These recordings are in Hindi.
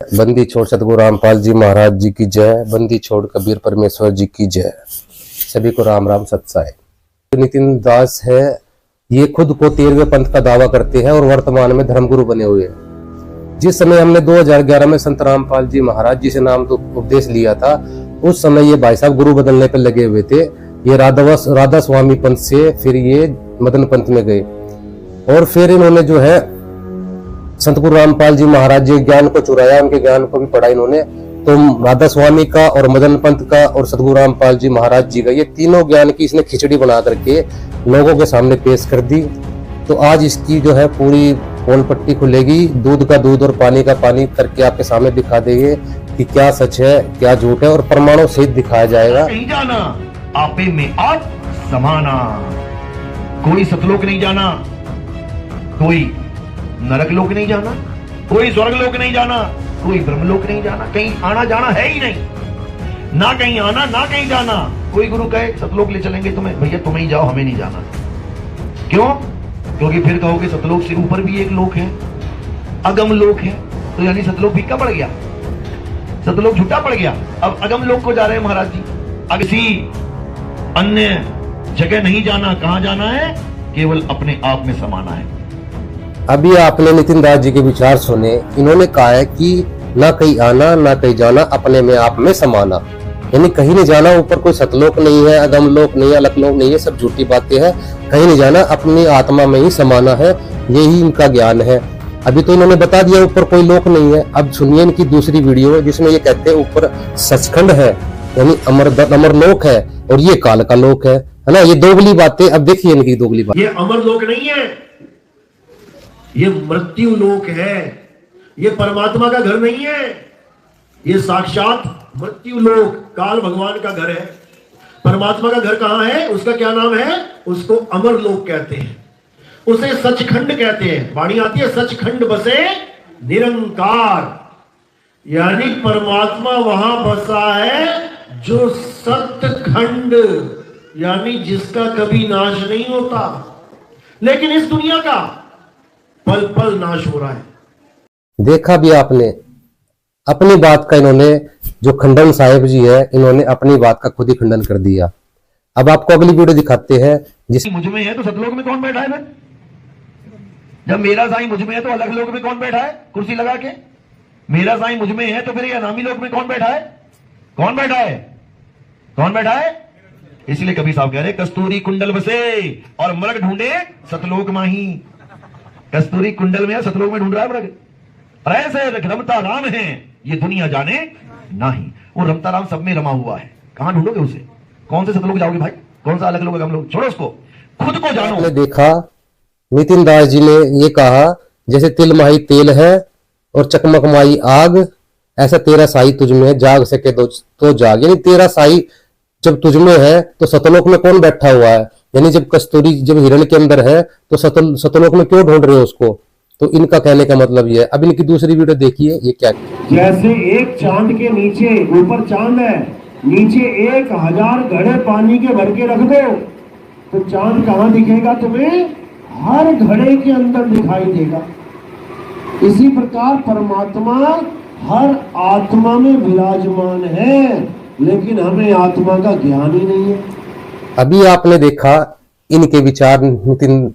बंदी छोड़ सतगुरु रामपाल जी महाराज जी की जय। बंदी छोड़ कबीर परमेश्वर जी की जय। सभी को राम राम सत्साई। नितिन दास है, ये खुद को 13वें पंथ का दावा करते हैं और वर्तमान में धर्मगुरु बने हुए हैं। जिस समय हमने 2011 में संत रामपाल जी महाराज जी से नाम तो उपदेश लिया था, उस समय ये भाई साहब गुरु बदलने पर लगे हुए थे। ये राधा स्वामी पंथ से फिर ये मदन पंथ में गए और फिर इन्होंने जो है संत गुरु रामपाल जी महाराज जी ज्ञान को चुराया, उनके ज्ञान को भी पढ़ा इन्होंने। तो राधा स्वामी का और मदन पंथ का और सतगुरु रामपाल जी महाराज जी का ये तीनों ज्ञान की इसने खिचड़ी बना करके लोगों के सामने पेश कर दी। तो आज इसकी जो है पूरी पोल पट्टी खुलेगी, दूध का दूध और पानी का पानी करके आपके सामने दिखा देंगे कि क्या सच है क्या झूठ है, और प्रमाणों सहित दिखाया जाएगा। नहीं जाना आपे में आप समाना, कोई सतलोक नहीं जाना, कोई नरक लोक नहीं जाना, कोई स्वर्ग लोक नहीं जाना, कोई ब्रह्मलोक नहीं जाना। कहीं आना जाना है ही नहीं, ना कहीं आना ना कहीं जाना। कोई गुरु कहे सतलोक ले चलेंगे तुम्हें, भैया तुम ही जाओ, हमें नहीं जाना। क्यों? क्योंकि फिर कहोगे सतलोक से ऊपर भी एक लोक है, अगम लोक है, तो यानी सतलोक फीका पड़ गया, सतलोक झूठा पड़ गया। अब अगम लोक को जा रहे हैं महाराज जी। अब किसी अन्य जगह नहीं जाना, कहां जाना है? केवल अपने आप में समाना है। अभी आपने नितिन दास जी के विचार सुने। इन्होंने कहा है कि ना कहीं आना ना कहीं जाना, अपने में आप में समाना, यानी कहीं नहीं जाना। ऊपर कोई सतलोक नहीं है, अगम लोक नहीं है, अलक लोक नहीं है, सब झूठी बातें हैं। कहीं नहीं जाना, अपनी आत्मा में ही समाना है, यही इनका ज्ञान है। अभी तो इन्होंने बता दिया ऊपर कोई लोक नहीं है। अब सुनिए इनकी दूसरी वीडियो जिसमें ये कहते हैं ऊपर सचखंड है, यानी अमर लोक है, और ये काल का लोक है ना। ये दोगली बातें। अब देखिए इनकी दोगली बात। ये अमर लोक नहीं है, ये मृत्यु लोक है। ये परमात्मा का घर नहीं है, ये साक्षात मृत्यु लोक, काल भगवान का घर है। परमात्मा का घर कहां है? उसका क्या नाम है? उसको अमर लोक कहते हैं, उसे सचखंड कहते हैं। वाणी आती है सचखंड बसे निरंकार, यानी परमात्मा वहां बसा है जो सतखंड, यानी जिसका कभी नाश नहीं होता। लेकिन इस दुनिया का पल पल नाश हो रहा है। देखा भी आपने, अपनी बात का इन्होंने जो खंडन साहिब जी है, इन्होंने अपनी बात का खुद ही खंडन कर दिया। अब आपको अगली वीडियो दिखाते हैं। जिस मुझ में है तो सतलोक में कौन बैठा है? जब मेरा साईं मुझ में है तो अलग लोक में कौन बैठा है कुर्सी लगा के? मेरा साईं मुझ में है तो फिर ये अनामी लोक में कौन बैठा है? कौन बैठा है? कौन बैठा है? इसलिए कभी साहब कह रहे कस्तूरी कुंडल बसे और मृग ढूंढे सतलोक माही। कस्तूरी कुंडल में सतलोक में ढूंढ रहा है मृग, और ऐसे रमता राम है ये दुनिया जाने नहीं। वो रमता राम सब में रमा हुआ है, कहां ढूंढोगे उसे? कौन से सतलोक जाओगे भाई? कौन सा अलग लोग हम लोग? छोड़ो उसको, खुद को जानो। आपने देखा नितिन दास जी ने ये कहा जैसे तिल माही तेल है और चकमक माई आग, ऐसा तेरा साई तुझ में है, जाग सके तो जाग। यानी तेरा साई जब तुझ में है तो सतलोक में कौन बैठा हुआ है? यानी जब कस्तूरी जब हिरण के अंदर है तो सतलोक में क्यों ढूंढ रहे हो उसको? तो इनका कहने का मतलब ये है। अब इनकी दूसरी वीडियो देखिए ये क्या। जैसे एक चांद के नीचे, ऊपर चांद है, नीचे 1000 घड़े पानी के भर के रख दो तो चांद कहां दिखेगा तुम्हें? हर घड़े के अंदर दिखाई देगा। इसी प्रकार परमात्मा हर आत्मा में विराजमान है, लेकिन हमें आत्मा का ज्ञान ही नहीं है। अभी आपने देखा इनके विचार, नितिन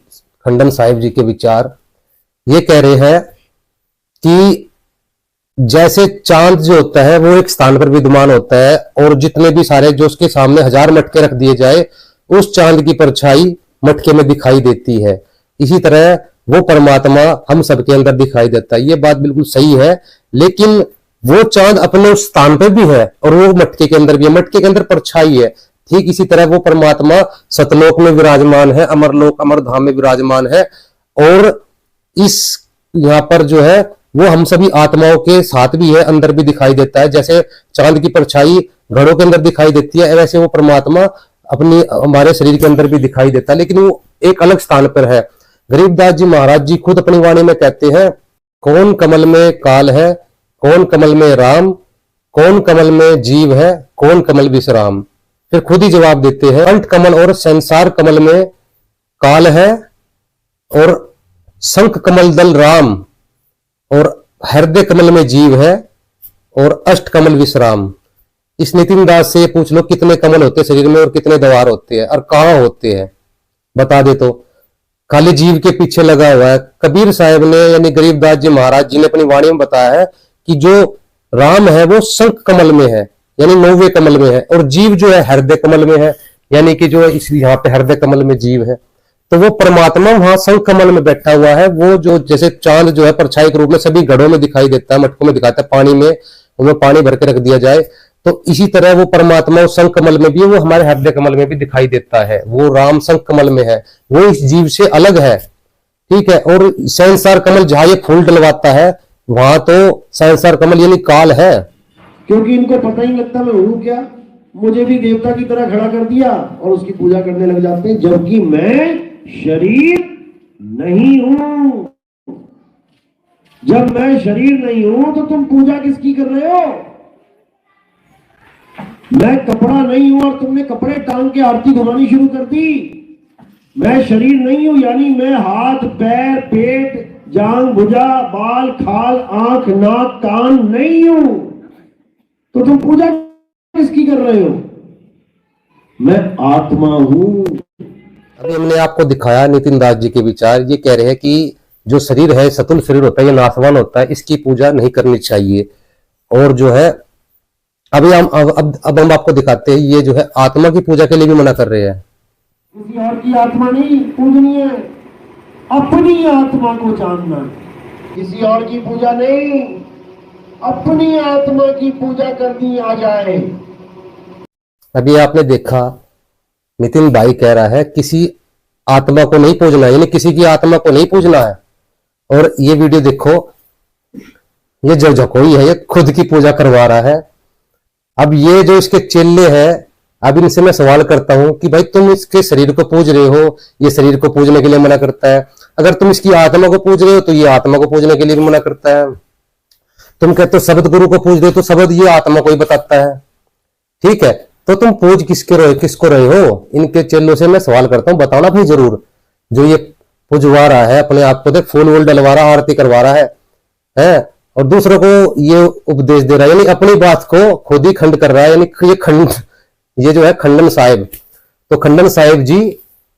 खंडन साहिब जी के विचार। ये कह रहे हैं कि जैसे चांद जो होता है वो एक स्थान पर विद्यमान होता है, और जितने भी सारे जो उसके सामने 1000 मटके रख दिए जाए, उस चांद की परछाई मटके में दिखाई देती है। इसी तरह वो परमात्मा हम सबके अंदर दिखाई देता है। ये बात बिल्कुल सही है, लेकिन वो चांद अपने उस स्थान पर भी है और वो मटके के अंदर भी है, मटके के अंदर परछाई है। ठीक इसी तरह वो परमात्मा सतलोक में विराजमान है, अमरलोक अमर धाम में विराजमान है, और इस यहाँ पर जो है वो हम सभी आत्माओं के साथ भी है, अंदर भी दिखाई देता है। जैसे चांद की परछाई घड़ों के अंदर दिखाई देती है, वैसे वो परमात्मा अपनी हमारे शरीर के अंदर भी दिखाई देता है, लेकिन वो एक अलग स्थान पर है। गरीबदास जी महाराज जी खुद अपनी वाणी में कहते हैं, कौन कमल में काल है, कौन कमल में राम, कौन कमल में जीव है, कौन कमल विश्राम। फिर खुद ही जवाब देते हैं, कंठ कमल और संसार कमल में काल है, और शंख कमल दल राम, और हृदय कमल में जीव है, और अष्टकमल विश्राम। इस नितिन दास से पूछ लो कितने कमल होते हैं शरीर में और कितने द्वार होते हैं और कहाँ होते हैं, बता दे तो। खाली जीव के पीछे लगा हुआ है। कबीर साहब ने यानी गरीबदास जी महाराज जी ने अपनी वाणी में बताया है कि जो राम है वो शंख कमल में है, यानी 9वें कमल में है, और जीव जो है हृदय कमल में है, यानी कि जो इस यहाँ पे हृदय कमल में जीव है। तो वो परमात्मा वहां शंख कमल में बैठा हुआ है। वो जो जैसे चांद जो है परछाई के रूप में सभी घड़ों में दिखाई देता है, मटकों में दिखाता है, पानी में उनमें पानी भर के रख दिया जाए, तो इसी तरह वो परमात्मा शंख कमल में भी है, वो हमारे हृदय कमल में भी दिखाई देता है। वो राम शंख कमल में है, वो इस जीव से अलग है, ठीक है। और संसार कमल जहां ये फूल डलवाता है वहां तो संसार कमल यानी काल है। क्योंकि इनको पता ही नहीं लगता मैं हूं क्या, मुझे भी देवता की तरह खड़ा कर दिया और उसकी पूजा करने लग जाते हैं, जबकि मैं शरीर नहीं हूं। जब मैं शरीर नहीं हूं तो तुम पूजा किसकी कर रहे हो? मैं कपड़ा नहीं हूं और तुमने कपड़े टांग के आरती घुमानी शुरू कर दी। मैं शरीर नहीं हूं यानी मैं हाथ पैर पेट जांग भुजा बाल खाल आंख नाक कान नहीं हूं, तो तुम पूजा किसकी कर रहे हो? मैं आत्मा हूं। अभी हमने आपको दिखाया नितिन दास जी के विचार। ये कह रहे हैं कि जो शरीर है सतुल शरीर होता है, ये नाशवान होता है, इसकी पूजा नहीं करनी चाहिए। और जो है अभी हम अब हम आपको दिखाते हैं, ये जो है आत्मा की पूजा के लिए भी मना कर रहे हैं। किसी और की आत्मा नहीं पूजनी है, अपनी आत्मा को जानना। किसी और की पूजा नहीं, अपनी आत्मा की पूजा करनी आ जाए। अभी आपने देखा नितिन भाई कह रहा है किसी आत्मा को नहीं पूजना, यानी किसी की आत्मा को नहीं पूजना है। और ये वीडियो देखो, ये जो झकोई है ये खुद की पूजा करवा रहा है। अब ये जो इसके चेले हैं, अब इनसे मैं सवाल करता हूं कि भाई तुम इसके शरीर को पूज रहे हो, ये शरीर को पूजने के लिए मना करता है। अगर तुम इसकी आत्मा को पूज रहे हो तो ये आत्मा को पूजने के लिए भी मना करता है। तुम कहते हो शब्द गुरु को पूज रहे हो तो शब्द ये आत्मा को ही बताता है, ठीक है। तो तुम पूज किसको रहे हो? इनके चेलों से मैं सवाल करता हूं, बताओ ना भाई जरूर। जो ये पुजवा रहा है अपने आप को, देख फूल वूल डलवा रहा, आरती करवा रहा है और दूसरों को ये उपदेश दे रहा है, यानी अपनी बात को खुद ही खंड कर रहा है। यानी ये जो है खंडन साहिब। तो खंडन साहिब जी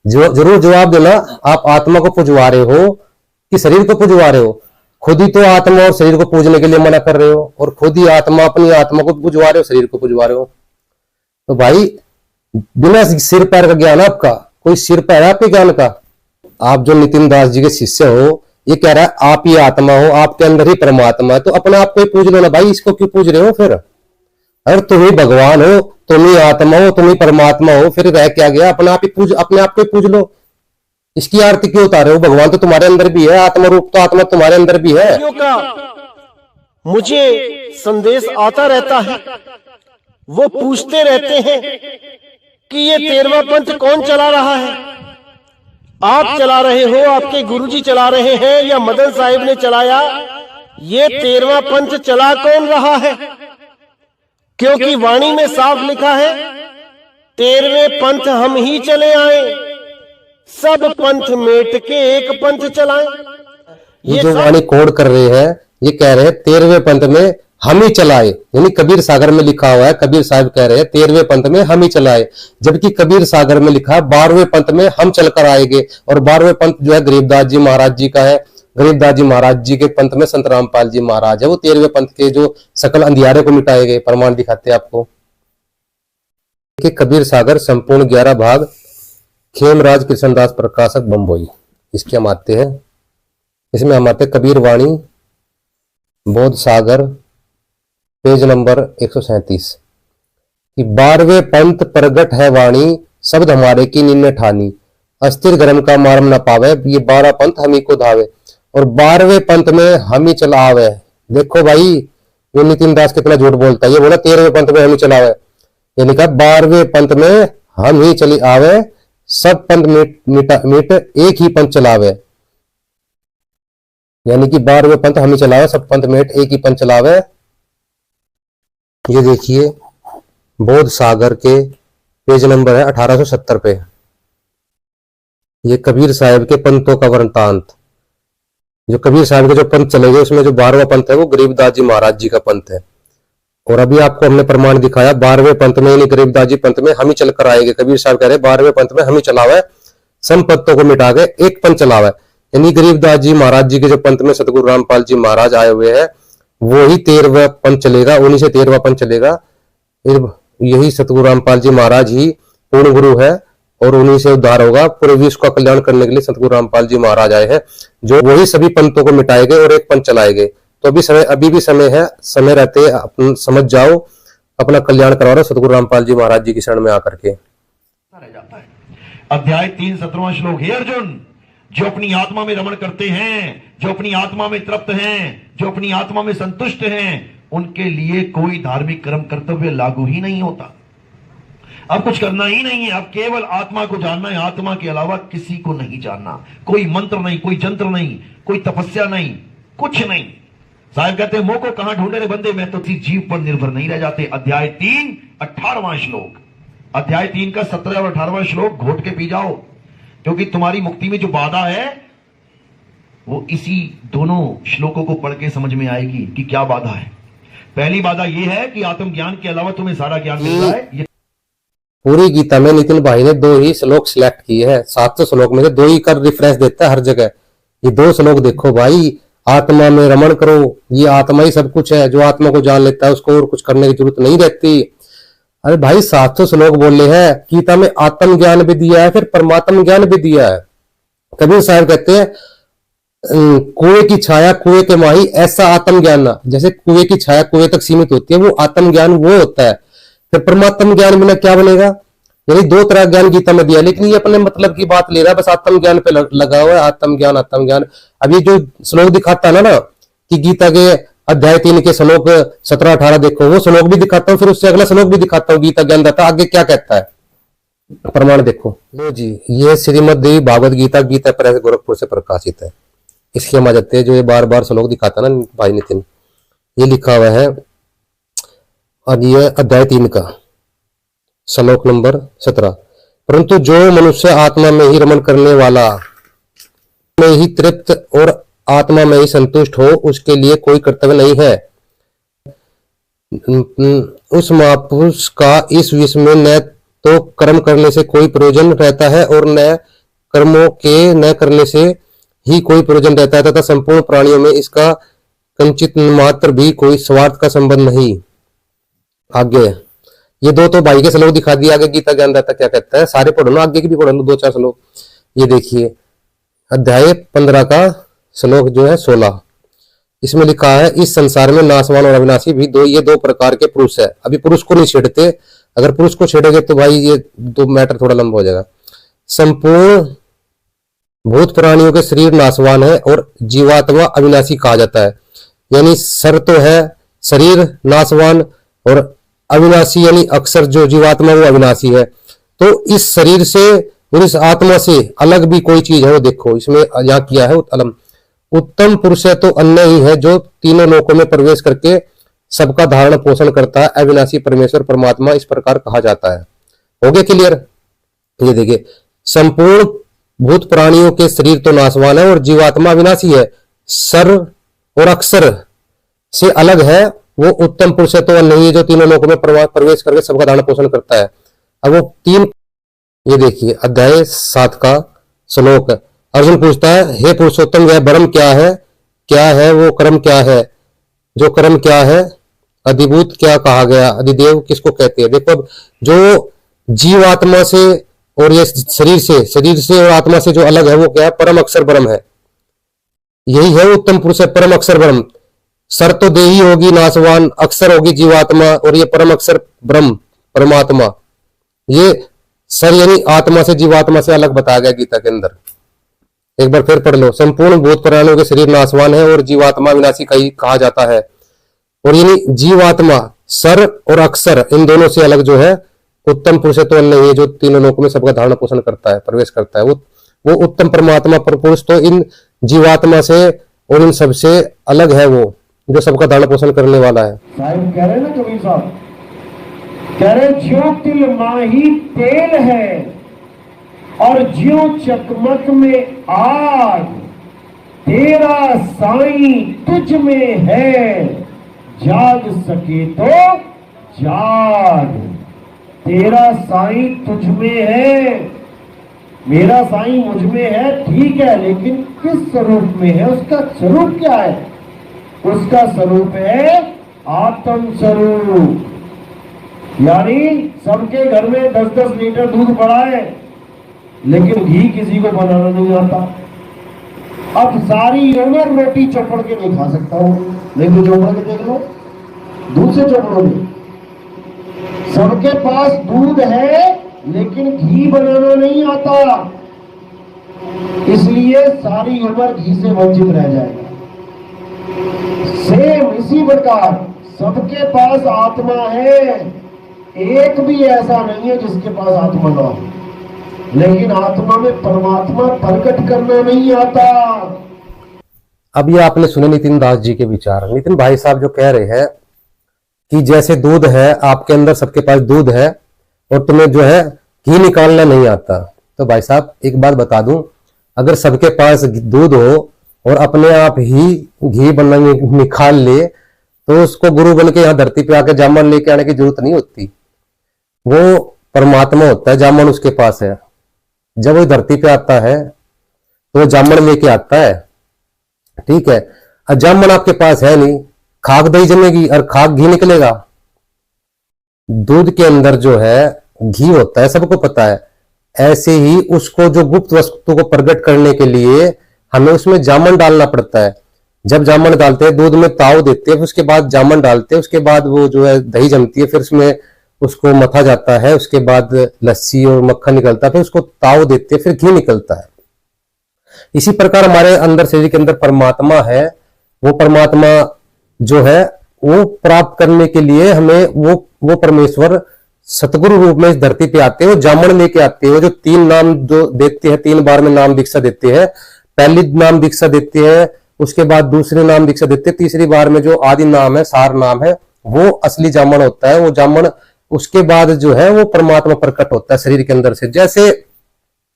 जरूर जवाब देना, आप आत्मा को पुजवा रहे हो कि शरीर को पुजवा रहे हो? खुद ही तो आत्मा और शरीर को पूजने के लिए मना कर रहे हो, और खुद ही आत्मा अपनी आत्मा को पुजवा रहे हो, शरीर को पुजवा रहे हो। तो भाई बिना सिर पैर का ज्ञान आपका, कोई सिर पैर है आपके ज्ञान का? आप जो नितिन दास जी के शिष्य हो, ये कह रहा है आप ही आत्मा हो, आपके अंदर ही परमात्मा है, तो अपने आप को ही पूज लो ना भाई, इसको क्यों पूज रहे हो फिर? अरे तुम ही भगवान हो, तुम ही आत्मा हो, तुम ही परमात्मा हो, फिर रह क्या गया? अपने आप को ही पूज लो। इसकी आरती क्यों उतारे हो? भगवान तो तुम्हारे अंदर भी है, आत्मा रूप तो आत्मा तुम्हारे अंदर भी है। का मुझे संदेश आता रहता है, वो पूछते रहते हैं कि ये 13वां पंथ कौन चला रहा है? आप चला रहे हो, आपके गुरुजी चला रहे हैं, या मदन साहिब ने चलाया? ये 13वां पंथ चला कौन रहा है? क्योंकि वाणी में साफ लिखा है 13वें पंथ हम ही चले आए, सब पंथ मेट के एक पंथ चलाएं। ये जो वाणी कोड कर रहे हैं, ये कह रहे हैं 13वें पंथ में हम ही चलाए, यानी कबीर सागर में लिखा हुआ है, कबीर साहब कह रहे हैं 13वें पंथ में हम ही चलाए, जबकि कबीर सागर में लिखा है 12वें पंथ में हम चलकर आएंगे। और 12वें पंथ जो है गरीबदास जी महाराज जी का है। गरीबदास जी महाराज जी के पंथ में संत रामपाल जी महाराज है, वो 13वें पंथ के जो सकल अंधियारे को मिटाएंगे, प्रमाण दिखाते हैं आपको। कबीर सागर संपूर्ण 11 भाग, खेमराज कृष्णदास प्रकाशक बम्बई, इसके हम आते हैं। इसमें हम आते कबीर वाणी बोध सागर पेज नंबर 137 कि 12वें पंथ प्रगट है वाणी, शब्द हमारे की निन्ने ठानी, अस्थिर गर्म का मारम न पावे, ये 12 पंथ हम ही को धावे। और 12वें पंथ में हम ही चला आवे। देखो भाई ये नितिन दास कितना झूठ बोलता है, ये बोला 13वें पंथ में हम ही चलावे, यानी कहा 12वें पंथ में हम ही चली आवे, सब पंथ मिट एक ही पंथ चलावे, यानी कि 12वें पंथ हम ही चलावे, सब पंथ मिट एक ही पंथ चलावे। ये देखिए बोध सागर के पेज नंबर है 1870 पे, ये कबीर साहब के पंथों का वृतांत। जो कबीर साहब के जो पंथ चले गए उसमें जो 12वां पंथ है वो गरीबदास जी महाराज जी का पंथ है। और अभी आपको हमने प्रमाण दिखाया 12वें पंथ में, यानी गरीबदास जी पंथ में हम ही चलकर आएंगे। कबीर साहब कह रहे 12वें पंथ में हम ही चलावे, सम पंथों को मिटा के एक पंथ चलावे। यानी गरीबदास जी महाराज जी के जो पंथ में सतगुरु रामपाल जी महाराज आए हुए हैं, वो ही 13वां पंथ चलेगा, उन्हीं से 13वां पंथ चलेगा। यही सतगुरु रामपाल जी महाराज ही पूर्ण गुरु है और उन्हीं से उद्धार होगा। पूरे विश्व का कल्याण करने के लिए सतगुरु रामपाल जी महाराज आए हैं, जो वही सभी पंथों को मिटाएंगे और एक पंथ चलाएंगे। तो अभी भी समय है, समय रहते अपन समझ जाओ, अपना कल्याण करवा रहे सतगुरु रामपाल जी महाराज जी की शरण में आकर के। रह जाता है। अध्याय 3 17वां श्लोक। हे अर्जुन, जो अपनी आत्मा में रमण करते हैं, जो अपनी आत्मा में तृप्त हैं, जो अपनी आत्मा में संतुष्ट हैं, उनके लिए कोई धार्मिक कर्म कर्तव्य लागू ही नहीं होता। अब कुछ करना ही नहीं है, अब केवल आत्मा को जानना है, आत्मा के अलावा किसी को नहीं जानना। कोई मंत्र नहीं, कोई जंत्र नहीं, कोई तपस्या नहीं, कुछ नहीं। साहब कहते हैं, मोह को कहां ढूंढे रे बंदे, मैं तो किसी जीव पर निर्भर नहीं रह जाते। अध्याय 3 18वां श्लोक। अध्याय 3 का 17 और 18वां श्लोक घोट के पी जाओ, क्योंकि तुम्हारी मुक्ति में जो बाधा है वो इसी दोनों श्लोकों को पढ़ के समझ में आएगी कि क्या बाधा है। पहली बाधा यह है कि आत्मज्ञान के अलावा तुम्हें सारा ज्ञान मिल रहा है। पूरी गीता में नितिन भाई ने 2 ही श्लोक सिलेक्ट किए हैं, 700 श्लोक में से 2 ही का रेफरेंस देता है हर जगह। ये 2 श्लोक देखो भाई, आत्मा में रमण करो, ये आत्मा ही सब कुछ है। जो आत्मा को जान लेता है उसको और कुछ करने की जरूरत नहीं रहती। अरे भाई 700 श्लोक बोले हैं, गीता में आत्म ज्ञान भी दिया है, फिर परमात्म ज्ञान भी दिया है। कबीर साहब कहते हैं, कुएं की छाया कुएं के माही, ऐसा आत्म ज्ञान ना। जैसे कुएं की छाया कुएं तक सीमित होती है, वो आत्म ज्ञान वो होता है। फिर परमात्म ज्ञान बिना क्या बनेगा? यानी 2 तरह ज्ञान गीता में दिया, लेकिन ये अपने मतलब की बात ले रहा है, बस आत्म ज्ञान पे लगा हुआ है। आत्म ज्ञान, आत्म ज्ञान। अब ये जो श्लोक दिखाता है ना कि गीता के अध्याय 3 के श्लोक 17 18 देखो, वो श्लोक भी दिखाता हूँ, फिर उससे अगला श्लोक भी दिखाता हूँ गीता ज्ञान दाता आगे क्या कहता है। प्रमाण देखो लो जी, ये श्रीमद देवी भागवत गीता, गीता प्रेस गोरखपुर से प्रकाशित है। इसकी हम आ जाते हैं, जो ये बार बार श्लोक दिखाता ना भाई नितिन, ये लिखा हुआ है। और ये अध्याय 3 का श्लोक नंबर 17। परंतु जो मनुष्य आत्मा में ही रमण करने वाला, में ही तृप्त और आत्मा में ही संतुष्ट हो, उसके लिए कोई कर्तव्य नहीं है। उस महापुरुष का इस विश्व में न तो कर्म करने से कोई प्रयोजन रहता है और न कर्मों के न करने से ही कोई प्रयोजन रहता है, तथा संपूर्ण प्राणियों में इसका कंचित मात्र भी कोई स्वार्थ का संबंध नहीं। आगे ये 2 तो भाई के श्लोक दिखा दिया, आगे गीता ज्ञान दाता क्या कहता है, सारे पढ़ो ना, आगे की भी पढ़ लो 2-4 श्लोक। ये देखिए अध्याय 15 का श्लोक जो है 16, इसमें लिखा है, इस संसार में नाशवान और अविनाशी भी ये 2 प्रकार के पुरुष है। अभी पुरुष को नहीं छेड़ते, अगर पुरुष को छेड़ेंगे तो भाई ये 2 मैटर थोड़ा लंबा हो जाएगा। संपूर्ण भूत प्राणियों के शरीर नाशवान है और जीवात्मा अविनाशी कहा जाता है। यानी सर तो है शरीर नाशवान और अविनाशी, यानी अक्सर जो जीवात्मा वो अविनाशी है। तो इस शरीर से और इस आत्मा से अलग भी कोई चीज है, वो देखो इसमें यहाँ किया है अलम। उत्तम पुरुष है तो अन्य ही है, जो तीनों लोकों में प्रवेश करके सबका धारण पोषण करता है, अविनाशी परमेश्वर परमात्मा इस प्रकार कहा जाता है। हो गया क्लियर? ये देखिए, संपूर्ण भूत प्राणियों के शरीर तो नाशवान है और जीवात्मा अविनाशी है, सर और अक्षर से अलग है, वो उत्तम पुरुष है तो नहीं है, जो तीनों लोकों में प्रवेश करके सबका धारण पोषण करता है। अब वो 3, ये देखिए अध्याय 7 का श्लोक। अर्जुन पूछता है, हे पुरुषोत्तम वह ब्रह्म क्या है? क्या है वो कर्म? क्या है जो कर्म? क्या है अधिभूत? क्या कहा गया? अधिदेव किसको कहते हैं? देखो, अब जो जीवात्मा से और ये शरीर से और आत्मा से जो अलग है वो क्या है? परम अक्षर ब्रह्म है। यही है उत्तम पुरुष है, परम अक्षर ब्रह्म। सर तो देही होगी नाशवान, अक्षर होगी जीवात्मा, और ये परम अक्षर ब्रह्म परमात्मा, ये सर यानी आत्मा से जीवात्मा से अलग बताया गया गीता के अंदर। एक बार फिर पढ़ लो, संपूर्ण भूत प्राणियों के शरीर नाशवान है और जीवात्मा विनाशी कहा जाता है। और यानी जीवात्मा सर और अक्षर इन दोनों से अलग जो है उत्तम पुरुष है तो नहीं है, जो तीनों लोकों में सबका धारण पोषण करता है, प्रवेश करता है, वो उत्तम परमात्मा पर पुरुष तो इन जीवात्मा से और इन सबसे अलग है, वो जो सबका धारण पोषण करने वाला है। साहब कह रहे ना कबीर साहब, कह रहे ज्यो तिल माही तेल है और ज्यो चकमक में आग, तेरा साईं तुझ में है, जाग सके तो जाग, तेरा साईं तुझ में है, मेरा साईं मुझ में है, ठीक है, लेकिन किस स्वरूप में है? उसका स्वरूप क्या है? उसका स्वरूप है आत्म स्वरूप। यानी सबके घर में 10-10 लीटर दूध पड़ा है, लेकिन घी किसी को बनाना नहीं आता। अब सारी उम्र रोटी चौपड़ के नहीं खा सकता हूं, नहीं तो चौपड़ के देख लो, दूध से चौपड़ोगे। सबके पास दूध है लेकिन घी बनाना नहीं आता, इसलिए सारी उम्र घी से वंचित रह जाएगा। सेम इसी प्रकार सबके पास आत्मा है, एक भी ऐसा नहीं है जिसके पास आत्मा ना हो, लेकिन आत्मा में परमात्मा प्रकट करना नहीं आता। अब ये आपने सुने नितिन दास जी के विचार। नितिन भाई साहब जो कह रहे हैं कि जैसे दूध है, आपके अंदर सबके पास दूध है और तुम्हें जो है घी निकालना नहीं आता। तो भाई साहब एक बात बता दूं, अगर सबके पास दूध हो और अपने आप ही घी बनना निकाल ले तो उसको गुरु बन के यहाँ धरती पे आके जामन लेके आने की जरूरत नहीं होती। वो परमात्मा होता है, जामन उसके पास है। जब वो धरती पे आता है तो वो जामन लेके आता है, ठीक है। और जामन आपके पास है नहीं, खाक दही जमेगी और खाक घी निकलेगा। दूध के अंदर जो है घी होता है, सबको पता है। ऐसे ही उसको जो गुप्त वस्तु को प्रकट करने के लिए हमें उसमें जामन डालना पड़ता है। जब जामन डालते हैं, दूध में ताव देते हैं, उसके बाद जामन डालते हैं, उसके बाद वो जो है दही जमती है, फिर उसमें उसको मथा जाता है, उसके बाद लस्सी और मक्खन निकलता है, फिर उसको ताव देते हैं, फिर घी निकलता है। इसी प्रकार हमारे अंदर शरीर के अंदर परमात्मा है। वो परमात्मा जो है वो प्राप्त करने के लिए हमें वो परमेश्वर सतगुरु रूप में इस धरती पे आते हैं, वो जामन लेके आते हैं। वो जो 3 नाम जो देते हैं, 3 बार में नाम दीक्षा देते हैं। पहली नाम दीक्षा देते हैं, उसके बाद दूसरे नाम दीक्षा देते हैं, तीसरी बार में जो आदि नाम है, सार नाम है, वो असली जामन होता है। वो जामन उसके बाद जो है वो परमात्मा प्रकट होता है शरीर के अंदर से। जैसे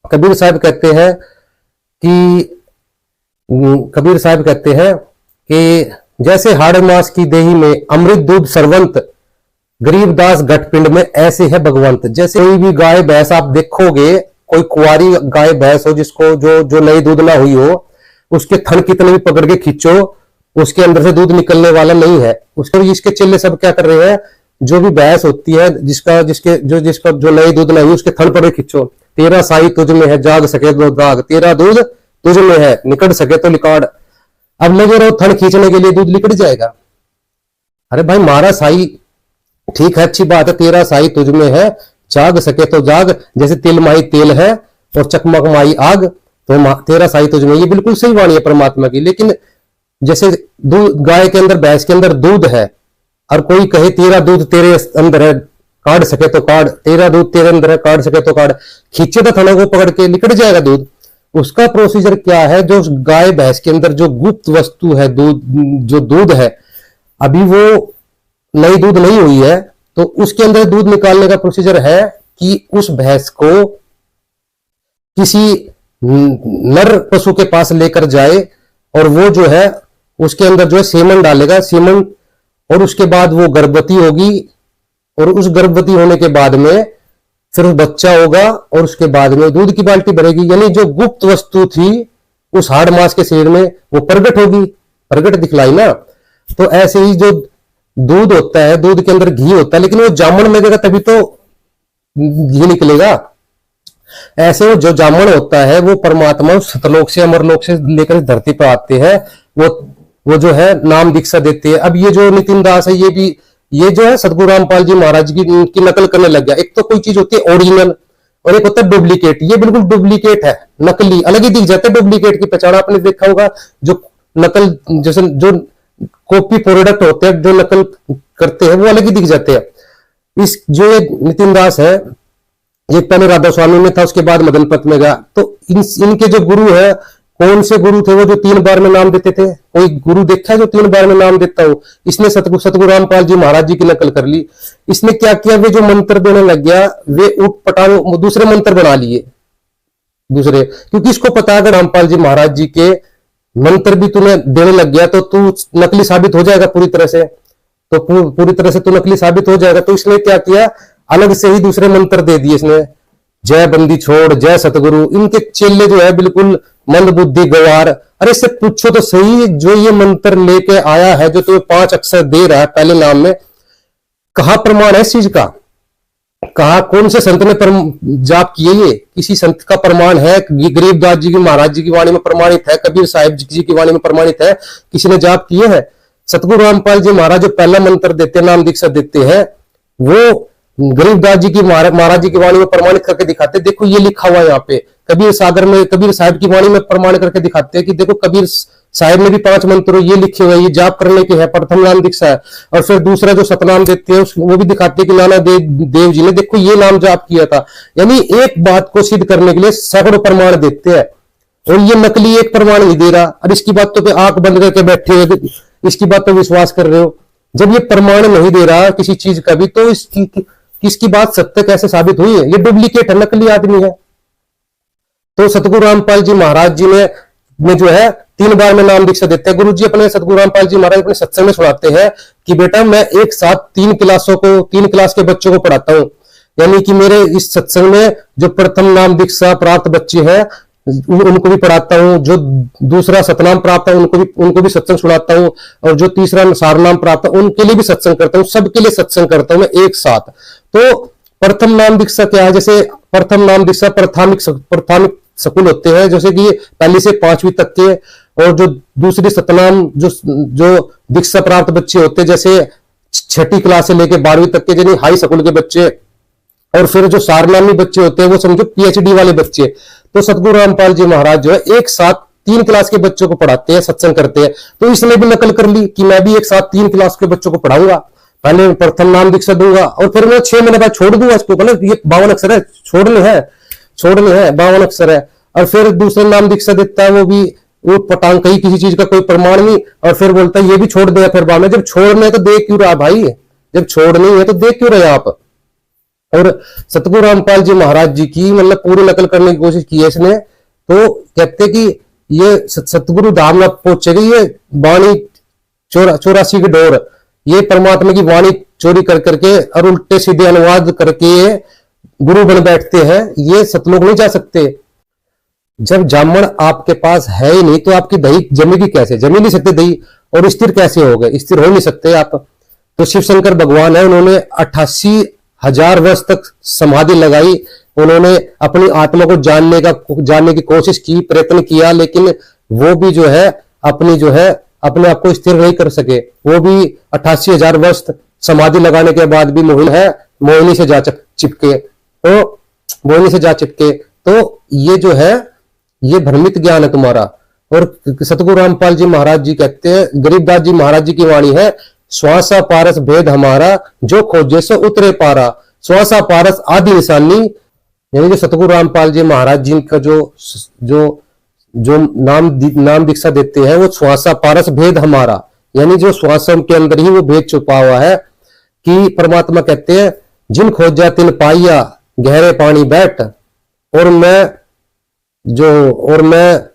कबीर साहब कहते हैं कि जैसे हाड़ मास की देही में अमृत दूध सरवंत, गरीबदास घटपिंड में ऐसे है भगवंत। जैसे कोई भी गाय भैंस आप देखोगे, कोई कुंवारी गाय भैंस हो जिसको जो नई दूध ना हुई हो, उसके थन कितने भी पकड़ के खींचो, उसके अंदर से दूध निकलने वाला नहीं है। उसको इसके चेले सब क्या कर रहे हैं, जो भी भैंस होती है जिसका जो नई दूध नहीं, उसके थन पकड़ के खींचो। तेरा साई तुझ में है, जाग सके तो जाग, तेरा दूध तुझ में है, निकट सके तो निकाड़। अब लगे रहो थन खींचने के लिए, दूध निकट जाएगा। अरे भाई मारा साई, ठीक है, अच्छी बात है, तेरा साई तुझ में है, जाग सके तो जाग। जैसे तिल माही तेल है और चकमक माही आग, तो तेरा साई तुझ में, ये बिल्कुल सही वाणी है परमात्मा की। लेकिन जैसे दूध, गाय के अंदर भैंस के अंदर दूध है और कोई कहे तेरा दूध तेरे अंदर है, काट सके तो काट, तेरा दूध तेरे अंदर है, काट सके तो काट, खींचे तो थनों को पकड़ के निकट जाएगा दूध। उसका प्रोसीजर क्या है, जो गाय भैंस के अंदर जो गुप्त वस्तु है, जो दूध है, अभी वो नई दूध नहीं हुई है, तो उसके अंदर दूध निकालने का प्रोसीजर है कि उस भैंस को किसी नर पशु के पास लेकर जाए और वो जो है उसके अंदर जो है सेमन डालेगा, सेमन, और उसके बाद वो गर्भवती होगी, और उस गर्भवती होने के बाद में फिर बच्चा होगा, और उसके बाद में दूध की बाल्टी भरेगी। यानी जो गुप्त वस्तु थी उस हाड़ मास के शरीर में वो प्रकट होगी, प्रकट दिखलाई ना। तो ऐसे ही जो दूध होता है, दूध के अंदर घी होता है, लेकिन वो जामन लगेगा तभी तो घी निकलेगा। ऐसे वो जो जामन होता है वो परमात्मा सतलोक से, अमरलोक से लेकर धरती पर आते हैं, वो जो है नाम दीक्षा देते हैं। अब ये जो नितिन दास है, ये जो है सतगुरु रामपाल जी महाराज की नकल करने लग गया। एक तो कोई चीज होती है ओरिजिनल और एक होता है डुप्लीकेट। ये बिल्कुल डुप्लीकेट है, नकली, अलग ही दिख जाता है। डुप्लीकेट की पहचान आपने देखा होगा, जो नकल जैसे जो कॉपी प्रोडक्ट होते हैं, जो नकल करते हैं, वो अलग ही दिख जाते हैं। इस जो नितिन दास है, ये पहले राधा स्वामी में था, उसके बाद मदन पत में गया। तो इनके जो गुरु है, कौन से गुरु थे वो जो 3 बार में नाम देते थे? कोई गुरु देखा है जो 3 बार में नाम देता हो? इसने सतगुरु रामपाल जी महाराज जी की नकल कर ली। इसने क्या किया, वे जो मंत्र देने लग गया, वे उठ पटांग दूसरे मंत्र बना लिए दूसरे, क्योंकि इसको पता है अगर रामपाल जी महाराज जी के मंत्र भी तूने देने लग गया तो तू नकली साबित हो जाएगा पूरी तरह से। तो पूरी तरह से तो नकली साबित हो जाएगा। तो इसने क्या किया, अलग से ही दूसरे मंत्र दे दिए इसने, जय बंदी छोड़, जय सतगुरु। इनके चेले जो है बिल्कुल मंद बुद्धि गवार। अरे इससे पूछो तो सही, जो ये मंत्र लेके आया है, जो तुम्हें 5 अक्षर दे रहा है पहले नाम में, कहां प्रमाण है इस चीज का? कहा कौन से संत ने जाप किए? ये किसी संत का प्रमाण है? गरीबदास जी की, महाराज जी की वाणी में प्रमाणित है? कबीर साहिब जी की वाणी में प्रमाणित है? किसी ने जाप किए है? सतगुरु रामपाल जी महाराज जो पहला मंत्र देते हैं, नाम दीक्षा देते हैं, वो गरीबदास जी की, महाराज जी की वाणी में प्रमाणित करके दिखाते। देखो ये लिखा हुआ है यहाँ पे, कबीर सागर में कबीर साहिब की वाणी में प्रमाण करके दिखाते हैं कि देखो कबीर साहिब में भी 5 मंत्र ये लिखे हुए, ये जाप करने के है, प्रथम नाम दीक्षा है। और फिर दूसरा जो सतनाम देते हैं वो भी दिखाते हैं कि नाना देव जी ने देखो ये नाम जाप किया था। यानी एक बात को सिद्ध करने के लिए सैकड़ों प्रमाण देते हैं, और ये नकली एक प्रमाण नहीं दे रहा, और इसकी बातों पे आंख बंद करके बैठे हुए इसकी बात पर विश्वास कर रहे हो। जब ये प्रमाण नहीं दे रहा किसी चीज का भी, तो इसकी बात सत्य कैसे साबित हुई है? ये डुप्लीकेट है, नकली आदमी है। तो सतगुरु रामपाल जी महाराज जी ने जो है 3 बार में नाम दीक्षा देते हैं। गुरु जी अपने सतगुरु रामपाल जी महाराज अपने सत्संग में सुनाते हैं कि बेटा मैं एक साथ 3 क्लास के बच्चों को पढ़ाता हूं। यानी कि मेरे इस सत्संग में जो प्रथम नाम दीक्षा प्राप्त बच्चे हैं उनको भी पढ़ाता हूं, जो दूसरा सतनाम प्राप्त है उनको भी सत्संग सुनाता हूं, और जो तीसरा सारनाम प्राप्त है उनके लिए भी सत्संग करता हूं। सबके लिए सत्संग करता हूं मैं एक साथ। तो प्रथम नाम दीक्षा क्या है? जैसे प्रथम नाम दीक्षा प्राथमिक स्कूल होते हैं, जैसे कि 1 से 5वीं तक के, और जो दूसरी सतनाम जो दीक्षा प्राप्त बच्चे होते हैं, जैसे 6ठी क्लास से लेकर 12वीं तक के, यानी हाई स्कूल के बच्चे, और फिर जो सारनामी बच्चे होते हैं वो समझो PhD वाले बच्चे। तो सतगुरु रामपाल जी महाराज जो है एक साथ 3 क्लास के बच्चों को पढ़ाते हैं, सत्संग करते हैं। तो इसने भी नकल कर ली कि मैं भी एक साथ 3 क्लास के बच्चों को पढ़ाऊंगा, पहले प्रथम नाम दीक्षा दूंगा और फिर मैं 6 महीने बाद छोड़ दूंगा इसको। मतलब ये 52 अक्षर है, छोड़ने हैं 52 अक्षर है। और फिर दूसरे नाम दीक्षा देता है, वो पटांग कहीं किसी चीज का कोई प्रमाण नहीं, और फिर बोलता है ये भी छोड़ दे। फिर बाद में जब छोड़ने है तो देख क्यों रहा भाई? जब छोड़नी है तो देख क्यों रहे आप? और सतगुरु रामपाल जी महाराज जी की मतलब पूरी नकल करने की कोशिश की है इसने। तो कहते कि ये सतगुरु धाम न पहुंचेगी, ये वाणी 84 की डोर, ये परमात्मा की वाणी चोरी कर करके और उल्टे सीधे अनुवाद करके गुरु बन बैठते हैं, ये सतलोक नहीं जा सकते। जब जामन आपके पास है ही नहीं तो आपकी दही जमेगी कैसे? जमी नहीं सकते दही। और स्थिर कैसे हो गए? स्थिर हो नहीं सकते आप। तो शिव शंकर भगवान है, उन्होंने 88,000 वर्ष तक समाधि लगाई, उन्होंने अपनी आत्मा को जानने की कोशिश की, प्रयत्न किया, लेकिन वो भी जो है अपने आप को स्थिर नहीं कर सके। वो भी 88,000 वर्ष समाधि लगाने के बाद भी मोहिनी से जा चिपके। तो ये जो है ये भ्रमित ज्ञान है तुम्हारा। और सतगुरु रामपाल जी महाराज जी कहते हैं, गरीबदास जी महाराज जी की वाणी है, श्वासा पारस भेद हमारा, जो खोजे सो उतरे पारा। श्वासा पारस आदि निशानी, यानी कि सतगुरु रामपाल जी महाराज जी का जो नाम दीक्षा देते हैं वो श्वासा पारस भेद हमारा, यानी जो श्वासम के अंदर ही वो भेद छुपा हुआ है। कि परमात्मा कहते हैं जिन खोजा तिन पाइया, गहरे पानी बैठ, और मैं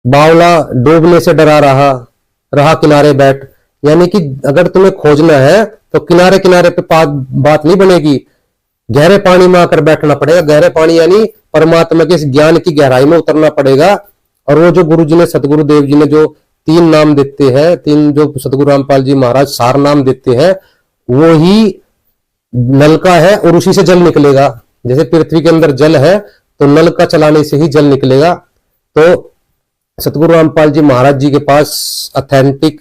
बावला डूबने से डरा रहा किनारे बैठ। यानी कि अगर तुम्हें खोजना है तो किनारे पे बात नहीं बनेगी, गहरे पानी में आकर बैठना पड़ेगा। गहरे पानी यानी परमात्मा के इस ज्ञान की गहराई में उतरना पड़ेगा। और वो जो गुरु जी ने, सतगुरु देव जी ने जो 3 नाम देते हैं, 3 जो सतगुरु रामपाल जी महाराज सार नाम देते हैं, वो ही नल का है और उसी से जल निकलेगा। जैसे पृथ्वी के अंदर जल है तो नल का चलाने से ही जल निकलेगा। तो सतगुरु रामपाल जी महाराज जी के पास ऑथेंटिक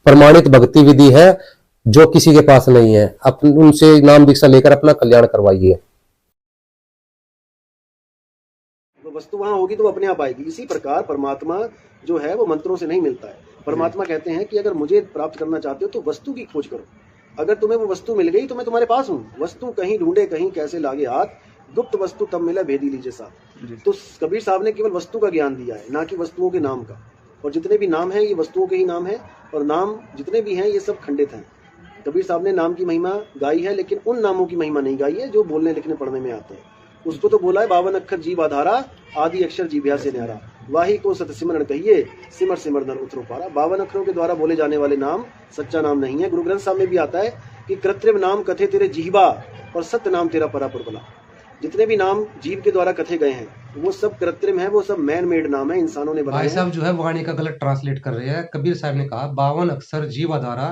प्रमाणित भक्ति विधि है जो किसी के पास नहीं है। उनसे नाम दीक्षा लेकर अपना कल्याण करवाइए। तो वस्तु वहां होगी तो वो अपने आप आएगी। इसी प्रकार परमात्मा जो है वो मंत्रों से नहीं मिलता है। परमात्मा कहते हैं कि अगर मुझे प्राप्त करना चाहते हो तो वस्तु की खोज करो। अगर तुम्हें वो वस्तु मिल गई तो मैं तुम्हारे पास हूँ। वस्तु कहीं ढूंढे कहीं कैसे लागे हाथ, गुप्त वस्तु तब मिले भेदी लीजिए साथ। तो कबीर साहब ने केवल वस्तु का ज्ञान दिया है, ना कि वस्तुओं के नाम का। और जितने भी नाम हैं ये वस्तुओं के ही नाम है, और नाम जितने भी हैं ये सब खंडित हैं। कबीर साहब ने नाम की महिमा गाई है, लेकिन उन नामों की महिमा नहीं गाई है जो बोलने लिखने पढ़ने में आते हैं। उसको तो बोला है 52 अक्षर जीव आधारा, आदि अक्षर जीभ्या से न्यारा, वाही को सत सिमरन कहिए, सिमर सिमर नर उतरो पारा। 52 अक्षरों के द्वारा बोले जाने वाले नाम सच्चा नाम नहीं है। गुरु ग्रंथ साहब में भी आता है कि कृत्रिम नाम कथे तेरे जीवा और सत्य नाम तेरा परापुर बला। जितने भी नाम जीव के द्वारा कथे गए हैं वो सब कृत्रिम है, वो सब मैन मेड नाम है, इंसानों ने बनाए भाई हैं। साहब जो है वाणी का गलत ट्रांसलेट कर रहे हैं। कबीर साहब ने कहा 52 अक्षर जीवाधारा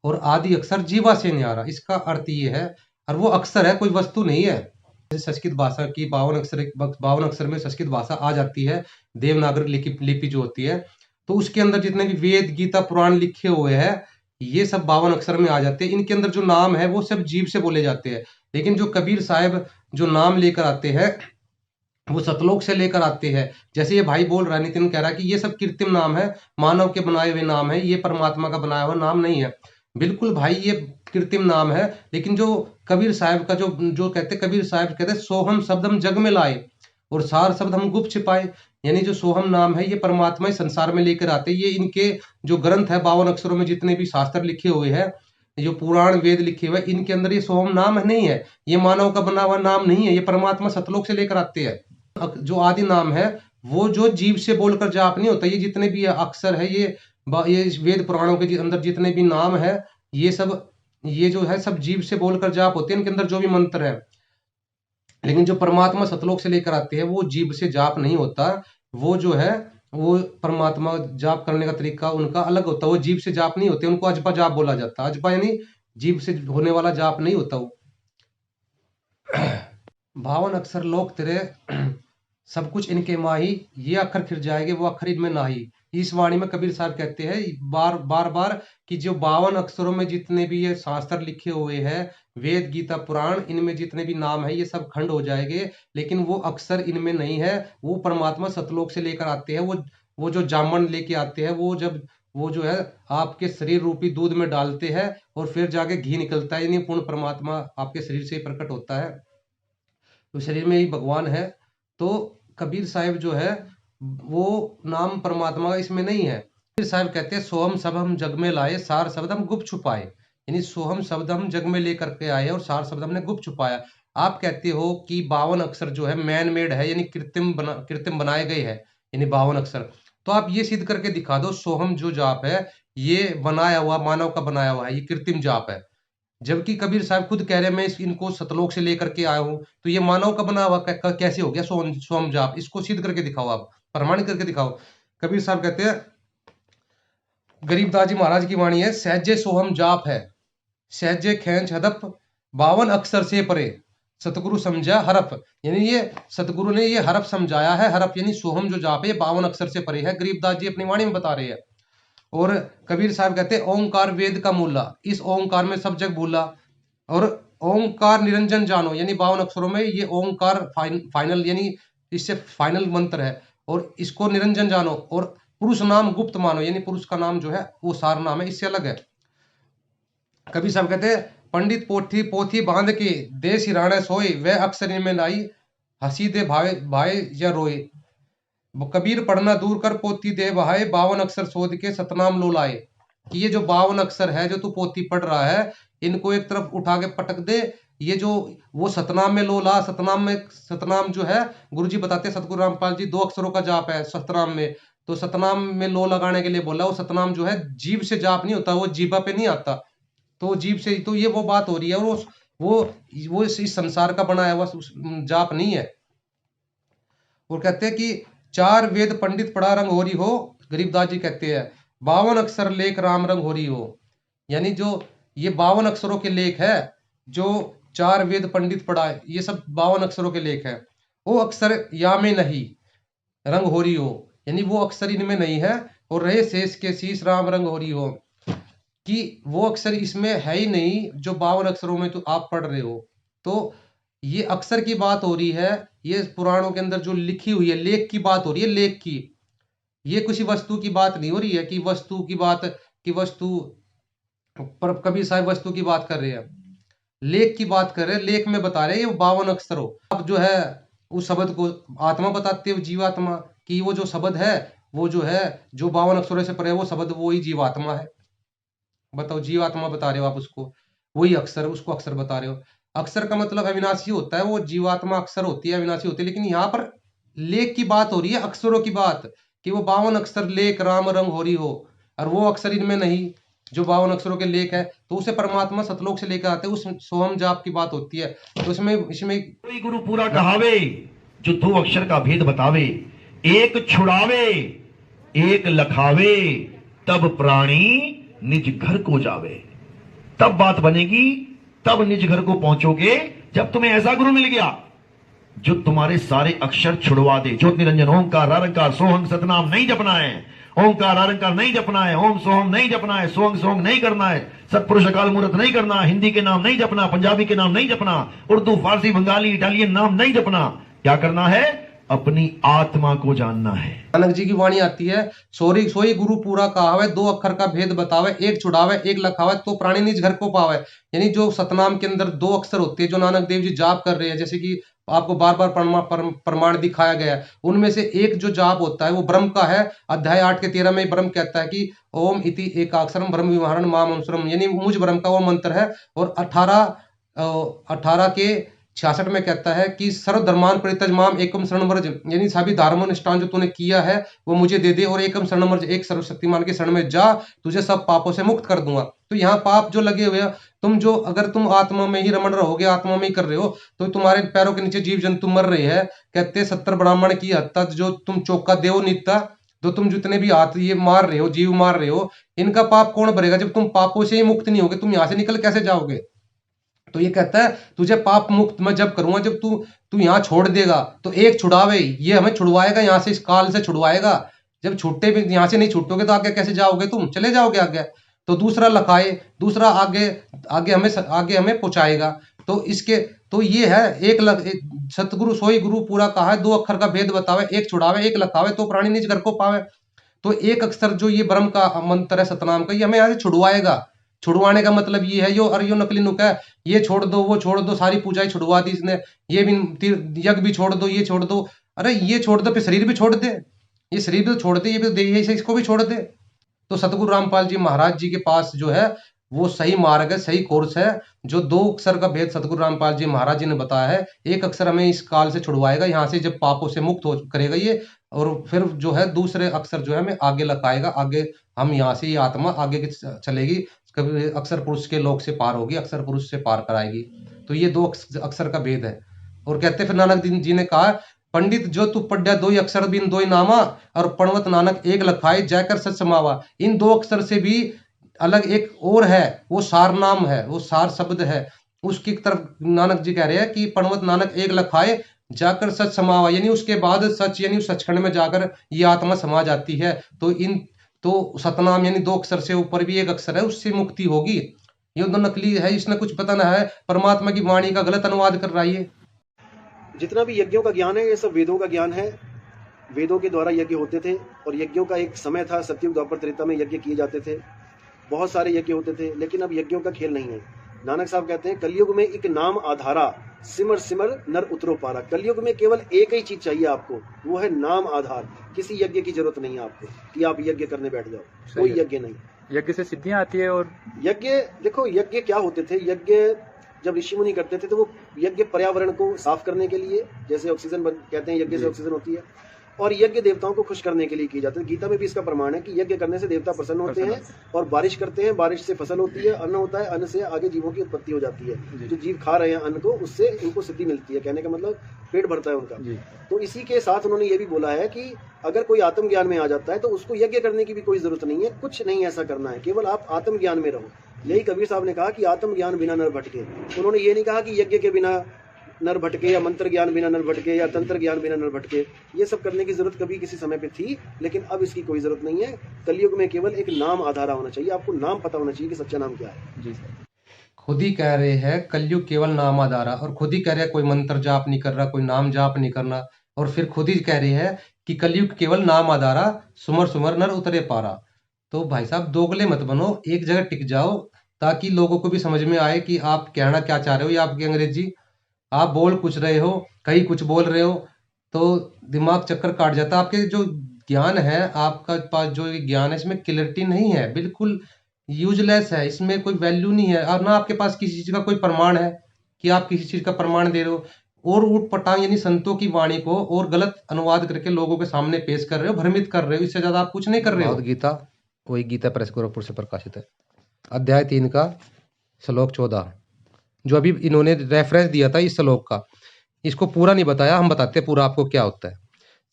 और आदि अक्षर जीवा से न्यारा। इसका अर्थ ये है, और वो अक्षर है, कोई वस्तु नहीं है। संस्कृत भाषा की 52 अक्षर में संस्कृत भाषा आ जाती है, देवनागरी लिपि जो होती है, तो उसके अंदर जितने भी वेद गीता पुराण लिखे हुए हैं ये सब 52 अक्षर में आ जाते हैं। इनके अंदर जो नाम है वो सब जीव से बोले जाते हैं। लेकिन जो कबीर साहब जो नाम लेकर आते हैं वो सतलोक से लेकर आते हैं। जैसे ये भाई बोल रहा है, नितिन कह रहा है कि ये सब कृत्रिम नाम है, मानव के बनाए हुए नाम है, ये परमात्मा का बनाया हुआ नाम नहीं है। बिल्कुल भाई ये कृत्रिम नाम है, लेकिन जो कबीर साहब का जो कहते कबीर साहब कहते सोहम शब्द हम जग में लाए और सार शब्द हम गुप्त छिपाए। यानी जो सोहम नाम है ये परमात्मा ही संसार में लेकर आते। ये इनके जो ग्रंथ है 52 अक्षरों में जितने भी शास्त्र लिखे हुए हैं, जो पुराण वेद लिखे हुए, इनके अंदर ये सोहम नाम नहीं है, ये मानव का बना हुआ नाम नहीं है, ये परमात्मा सतलोक से लेकर आते हैं। जो आदि नाम है वो जो जीव से बोलकर जाप नहीं होता। ये जितने भी अक्षर है ये वेद पुराणों के अंदर जितने भी नाम है ये सब ये जो है सब जीव से बोलकर जाप होते हैं, इनके अंदर जो भी मंत्र है। लेकिन जो परमात्मा सतलोक से लेकर आते हैं वो जीव से जाप नहीं होता। वो जो है वो परमात्मा जाप करने का तरीका उनका अलग होता है, वो जीव से जाप नहीं होते, उनको अजपा जाप बोला जाता है। अजपा यानी जीव से होने वाला जाप नहीं होता वो। 52 अक्षर लोक तेरे सब कुछ इनके माही, ये अक्षर खिर जाएंगे वो अक्षर इनमें नाही। इस वाणी में कबीर साहब कहते हैं बार बार कि जो 52 अक्षरों में जितने भी ये शास्त्र लिखे हुए हैं, वेद गीता पुराण, इनमें जितने भी नाम है ये सब खंड हो जाएंगे, लेकिन वो अक्षर इनमें नहीं है। वो परमात्मा सतलोक से लेकर आते हैं। वो जो जामन लेके आते हैं, वो जब वो जो है आपके शरीर रूपी दूध में डालते हैं और फिर जाके घी निकलता है, यानी पूर्ण परमात्मा आपके शरीर से ही प्रकट होता है। तो शरीर में ही भगवान है। तो कबीर साहब जो है वो नाम परमात्मा का इसमें नहीं है। कबीर साहब कहते हैं सोहम सब हम जग में लाए, सार शब्द हम गुप्त छुपाए। यानी सोहम शब्द हम जग में लेकर के आए और सार शब्द हमने गुप्त छुपाया। आप कहते हो कि 52 अक्षर जो है मैन मेड है, यानी कृत्रिम बनाए गए हैं, यानी 52 अक्षर। तो आप ये सिद्ध करके दिखा दो सोहम जो जाप है ये बनाया हुआ, मानव का बनाया हुआ है, ये कृत्रिम जाप है। जबकि कबीर साहब खुद कह रहे हैं मैं इनको सतलोक से लेकर के आया हूं, तो ये मानव का बना हुआ कैसे हो गया सोम जाप? इसको सिद्ध करके दिखाओ, आप प्रमाणित करके दिखाओ। कबीर साहब कहते हैं, गरीबदास जी महाराज की वाणी है, सहजे सोहम जाप है, सहजे खेंच हदप 52 अक्षर से परे, सतगुरु समझा हरफ। यानी ये सतगुरु ने ये हरफ समझाया है। हरफ यानी सोहम जो जाप है 52 अक्षर से परे है। गरीबदास जी अपनी वाणी में बता रहे हैं। और कबीर साहब कहते हैं ओंकार वेद का मूला, इस ओंकार में सब जग भूला। और ओंकार निरंजन जानो, यानी 52 अक्षरों में ये ओंकार फाइनल, यानी इससे फाइनल मंत्र है। और इसको निरंजन जानो। और पुरुष नाम गुप्त मानो, यानी पुरुष का नाम जो है वो सार नाम है, इससे अलग है। कबीर साहब कहते हैं पंडित पोथी बांध के देश हिराणे सोए, वह अक्षर में लाई, हंसी दे भाई या रोए। कबीर पढ़ना दूर कर पोती दे बहाए, 52 अक्षर शोध के सतनाम लो लाए। कि ये जो 52 अक्षर है जो तू पोती पढ़ रहा है, इनको एक तरफ उठा के पटक दे, ये जो वो सतनाम में लो ला। सतनाम जो है गुरुजी बताते हैं, सतगुरु रामपाल जी 2 अक्षरों का जाप है सतनाम में। तो सतनाम में लो लगाने के लिए बोला। वो सतनाम जो है जीव से जाप नहीं होता, वो जीभा पे नहीं आता, तो जीव से, तो ये वो बात हो रही है। और वो इस संसार का बनाया हुआ जाप नहीं है। और कहते हैं कि 4 वेद पंडित पढ़ा रंग हो रही हो, गरीबदास जी कहते हैं 52 अक्षर लेख राम रंग हो रही हो। यानी जो ये 52 अक्षरों के लेख है, जो 4 वेद पंडित पढ़ा है, ये सब 52 अक्षरों के लेख है। वो अक्षर या में नहीं रंग हो रही हो, यानी वो अक्षर इनमें नहीं है। और रहे शेष के शीश राम रंग हो रही हो, कि वो अक्षर इसमें है ही नहीं जो 52 अक्षरों में तो आप पढ़ रहे हो। तो ये अक्षर की बात हो रही है, ये पुराणों के अंदर जो लिखी हुई है लेख की बात हो रही है, लेख की। ये किसी वस्तु की बात नहीं हो रही है कि वस्तु की बात, कि वस्तु पर कबीर साहब वस्तु की बात कर रहे हैं, लेख की बात कर रहे हैं। लेख में बता रहे हैं ये 52 अक्षर हो। अब जो है उस शब्द को आत्मा बताते हो, जीवात्मा, कि वो जो शब्द है वो जो है जो 52 अक्षरों से परे वो शब्द वो ही जीवात्मा है। बताओ, जीवात्मा बता रहे हो आप उसको, वही अक्षर, उसको अक्षर बता रहे हो। अक्षर का मतलब अविनाशी होता है, वो जीवात्मा अक्षर होती है, अविनाशी होती है। लेकिन यहाँ पर लेख की बात हो रही है, अक्षरों की बात, कि वो 52 अक्षर लेख राम रंग हो रही हो, और वो अक्षर इनमें नहीं जो 52 अक्षरों के लेख है, तो उसे परमात्मा सतलोक से लेकर आते हैं, उस सोहम जाप की बात होती है। तो इसमें कोई गुरु पूरा कहावे जो 2 अक्षर का भेद बतावे, एक छुड़ावे एक लखावे, तब प्राणी निज घर को जावे। तब बात बनेगी, तब निज घर को पहुंचोगे, जब तुम्हें ऐसा गुरु मिल गया जो तुम्हारे सारे अक्षर छुड़वा दे। ज्योत निरंजन ओंकार आरंकार सोहम सतनाम नहीं जपना है, ओंकार आरंकार नहीं जपना है, ओम सोहम नहीं जपना है, सोहंग सोहंग नहीं करना है, सतपुरुष अकाल मूर्त नहीं करना, हिंदी के नाम नहीं जपना, पंजाबी के नाम नहीं जपना, उर्दू फारसी बंगाली इटालियन नाम नहीं जपना। क्या करना है? अपनी आत्मा को जानना है। नानक जी की वाणी आती है, सोई गुरु पूरा कहावे, 2 अक्षर का भेद बतावे, एक छुड़ावे एक लखावे, तो प्राणी निज घर को पावे। यानी जो सतनाम के अंदर 2 अक्षर होते हैं जो नानक देव जी जाप कर रहे हैं, जैसे कि आपको बार बार प्रमाण दिखाया गया है, उनमें से एक जो जाप होता है वो ब्रह्म का है। अध्याय 8 के 13 में ब्रह्म कहता है कि ओम इति एकाक्षरम ब्रह्म विवरण माम अंसुरम, यानी मुझ ब्रह्म का वो मंत्र है। और 18 के 66 में कहता है कि सर्वधर्मान परित्यज माम एकम शरण व्रज, यानी सभी धर्मानुष्ठान जो तूने किया है वो मुझे दे दे, और एकम शरण व्रज, एक सर्वशक्तिमान के शरण में जा, तुझे सब पापों से मुक्त कर दूंगा। तो यहाँ पाप जो लगे हुए हैं, अगर तुम आत्मा में ही रमण रहोगे, आत्मा में ही कर रहे हो, तो तुम्हारे पैरों के नीचे जीव जंतु मर रहे हैं। कहते 70 ब्राह्मण की हत्या जो तुम चौका देव नित्ता, तो तुम जितने भी हाथ ये मार रहे हो, जीव मार रहे हो, इनका पाप कौन भरेगा? जब तुम पापों से ही मुक्त नहीं होगे, तुम यहाँ से निकल कैसे जाओगे? तो ये कहता है तुझे पाप मुक्त मैं जब करूंगा, जब तू यहाँ छोड़ देगा। तो एक छुड़ावे, ये हमें छुड़वाएगा यहाँ से, इस काल से छुड़वाएगा। जब छूटे भी यहाँ से नहीं छूटोगे तो आगे कैसे जाओगे? तुम चले जाओगे आगे। तो दूसरा लखाए, दूसरा आगे हमें पहुंचाएगा। तो ये है सतगुरु सोई गुरु पूरा कहा है, 2 अक्षर का भेद बतावे, एक छुड़ावे एक लखावे, तो प्राणी निज घर को पावे। तो एक अक्षर जो ये ब्रह्म का मंत्र है सतनाम का, ये हमें यहाँ से छुड़वाएगा। छुड़वाने का मतलब ये है, यो नकली नुका है, ये छोड़ दो वो छोड़ दो, सारी पूजाएं छुड़वा दी इसने, ये भी यज्ञ भी छोड़ दो, ये छोड़ दो, अरे ये छोड़ दो, फिर शरीर भी छोड़ दे, ये शरीर भी छोड़ दे, ये भी दे, इसको भी छोड़ दे। तो सतगुरु रामपाल जी महाराज जी के पास जो है वो सही मार्ग है, सही कोर्स है, जो 2 अक्षर का भेद सतगुरु रामपाल जी महाराज जी ने बताया है। एक अक्षर हमें इस काल से छुड़वाएगा, यहाँ से जब पापों से मुक्त हो करेगा ये, और फिर जो है दूसरे अक्षर जो है हमें आगे लगाएगा, आगे हम यहाँ से ये आत्मा आगे चलेगी, कभी अक्षर पुरुष के लोक से पार होगी, अक्षर पुरुष से पार कराएगी। तो ये 2 अक्षर का भेद है। और कहते फिर नानक जी ने कहा, पंडित जो तू पढ़ा 2 अक्षर बिन 2 नामा, और पणवत नानक एक लखाए जाकर सच समावा। इन 2 अक्षर से भी अलग एक और है, वो सार नाम है, वो सार शब्द है, उसकी तरफ नानक जी कह रहे हैं कि पणवत नानक एक लखाए जाकर सच समावा, यानी उसके बाद सच, यानी सचखंड में जाकर ये आत्मा समा जाती है। तो सतनाम यानी 2 अक्षर से ऊपर भी एक अक्षर है, उससे मुक्ति होगी। ये तो नकली है, इसने कुछ पता ना है, परमात्मा की वाणी का गलत अनुवाद कर रहा है ये। जितना भी यज्ञों का ज्ञान है, ये सब वेदों का ज्ञान है। वेदों के द्वारा यज्ञ होते थे, और यज्ञों का एक समय था, सतयुग द्वापर त्रेता में यज्ञ किए जाते थे, बहुत सारे यज्ञ होते थे। लेकिन अब यज्ञों का खेल नहीं है। नानक साहब कहते हैं, कलयुग में एक नाम आधारा, सिमर सिमर नर उतरो पारा। कलयुग में केवल एक ही चीज चाहिए आपको, वो है नाम आधार। किसी यज्ञ की जरूरत नहीं है आपको कि आप यज्ञ करने बैठ जाओ, कोई यज्ञ नहीं। यज्ञ से सिद्धियां आती है। और यज्ञ देखो, यज्ञ क्या होते थे? यज्ञ जब ऋषि मुनि करते थे तो वो यज्ञ पर्यावरण को साफ करने के लिए, जैसे ऑक्सीजन कहते हैं, यज्ञ से ऑक्सीजन होती है, और यज्ञ देवताओं को खुश करने के लिए की जाती है। गीता में भी इसका प्रमाण है कि यज्ञ करने से देवता प्रसन्न होते हैं और बारिश करते हैं, बारिश से फसल होती है, अन्न होता है, अन्न से आगे जीवों की उत्पत्ति हो जाती है। जो जीव खा रहे हैं अन्न को, उससे इनको सिद्धि मिलती है। कहने का मतलब पेट भरता है उनका। तो इसी के साथ उन्होंने ये भी बोला है कि अगर कोई आत्मज्ञान में आ जाता है तो उसको यज्ञ करने की भी कोई जरूरत नहीं है, कुछ नहीं ऐसा करना है, केवल आप आत्मज्ञान में रहो। यही कबीर साहब ने कहा कि आत्मज्ञान बिना नर भटके। उन्होंने ये नहीं कहा कि यज्ञ के बिना नर भटके, या मंत्र ज्ञान बिना नर भटके, या तंत्र ज्ञान बिना नर भटके। ये सब करने की जरूरत कभी किसी समय पे थी, लेकिन अब इसकी कोई जरूरत नहीं है। कलयुग में केवल एक नाम आधारा होना चाहिए, आपको नाम पता होना चाहिए कि सच्चा नाम क्या है। जी सर, खुद ही कह रहे हैं कलयुग केवल नाम आधारा, और खुद ही कह रहे हैं कोई मंत्र जाप नहीं कर रहा, कोई नाम जाप नहीं करना, और फिर खुद ही कह रहे हैं कि कलयुग केवल नाम आधारा, सुमर सुमर नर उतरे पारा। तो भाई साहब दोगले मत बनो, एक जगह टिक जाओ, ताकि लोगों को भी समझ में आए कि आप कहना क्या चाह रहे हो। या आपकी अंग्रेजी आप बोल कुछ रहे हो, कहीं कुछ बोल रहे हो, तो दिमाग चक्कर काट जाता है। आपके जो ज्ञान है, आपका पास जो ज्ञान है, इसमें क्लियरिटी नहीं है, बिल्कुल यूजलेस है, इसमें कोई वैल्यू नहीं है। और ना आपके पास किसी चीज का कोई प्रमाण है कि आप किसी चीज का प्रमाण दे रहे हो और ऊट पटांग यानी संतों की वाणी को और गलत अनुवाद करके लोगों के सामने पेश कर रहे हो, भ्रमित कर रहे हो। इससे ज्यादा आप कुछ नहीं कर रहे हो। गीता वही गीता प्रेस गोरखपुर से प्रकाशित है, अध्याय 3 का श्लोक 14, जो अभी इन्होंने रेफरेंस दिया था इस श्लोक का, इसको पूरा नहीं बताया, हम बताते हैं पूरा आपको क्या होता है।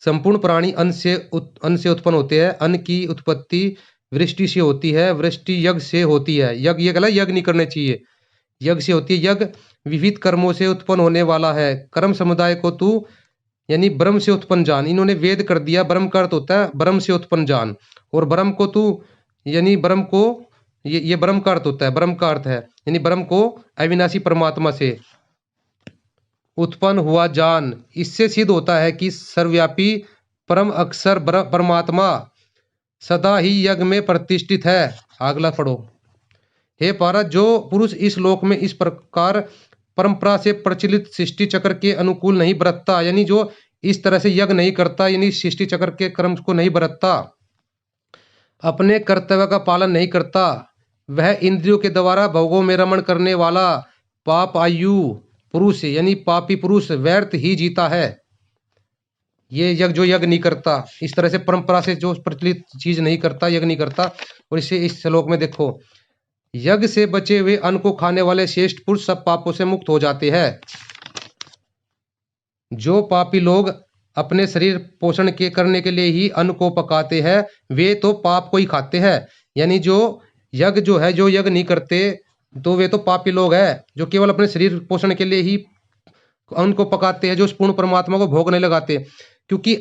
संपूर्ण प्राणी अन्न से उत्पन्न होते हैं। अन्न की उत्पत्ति वृष्टि से होती है, वृष्टि यज्ञ से होती है। यज्ञ ये गलत, यज्ञ नहीं करने चाहिए, यज्ञ से होती है। यज्ञ विविध कर्मों से उत्पन्न होने वाला है। कर्म समुदाय को तू यानी ब्रह्म से उत्पन्न जान। इन्होंने वेद कर दिया, ब्रह्म का अर्थ होता है ब्रह्म से उत्पन्न जान, और ब्रह्म को तू यानी ब्रह्म को ये ब्रह्म का अर्थ होता है, ब्रह्म का अर्थ है यानी ब्रह्म को अविनाशी परमात्मा से उत्पन्न हुआ जान। इससे सिद्ध होता है कि सर्वव्यापी परम अक्षर परमात्मा सदा ही यज्ञ में प्रतिष्ठित है। अगला पढ़ो। हे पारस, जो पुरुष इस लोक में इस प्रकार परंपरा से प्रचलित सृष्टि चक्र के अनुकूल नहीं बरतता, यानी जो इस तरह से यज्ञ नहीं करता, यानी सृष्टि चक्र के क्रम को नहीं बरतता, अपने कर्तव्य का पालन नहीं करता, वह इंद्रियों के द्वारा भोगों में रमण करने वाला पाप आयु पुरुष यानी पापी पुरुष व्यर्थ ही जीता है। ये यज्ञ जो यज्ञ नहीं करता, इस तरह से परंपरा से जो प्रचलित चीज नहीं करता, यज्ञ नहीं करता। और इसे इस श्लोक में देखो, यज्ञ से बचे हुए अन्न को खाने वाले श्रेष्ठ पुरुष सब पापों से मुक्त हो जाते हैं। जो पापी लोग अपने शरीर पोषण के करने के लिए ही अन्न को पकाते हैं, वे तो पाप को ही खाते हैं। यानी जो यज्ञ जो है, जो यज्ञ नहीं करते, तो वे तो पापी लोग हैं, जो केवल अपने शरीर पोषण के लिए ही अन्न को पकाते हैं, जो उस पूर्ण परमात्मा को भोग नहीं लगाते। क्योंकि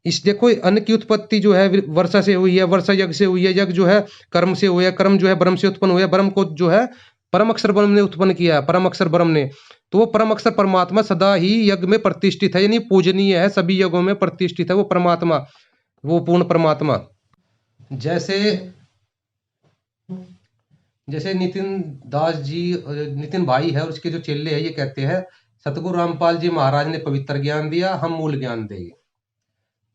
इस देखो, अन्न की उत्पत्ति जो है वर्षा से हुई है, वर्षा यज्ञ से हुई है, यज्ञ जो है कर्म से हुआ है, कर्म जो है ब्रह्म से उत्पन्न हुआ है, ब्रह्म को जो है परम अक्षर ब्रह्म ने उत्पन्न किया है, परम अक्षर ब्रह्म ने। तो वो परम अक्षर परमात्मा सदा ही यज्ञ में प्रतिष्ठित है, यानी पूजनीय है, सभी यज्ञों में प्रतिष्ठित है वो परमात्मा, वो पूर्ण परमात्मा। जैसे नितिन दास जी, नितिन भाई है और उसके जो चेले हैं, ये कहते हैं सतगुरु रामपाल जी महाराज ने पवित्र ज्ञान दिया, हम मूल ज्ञान देंगे।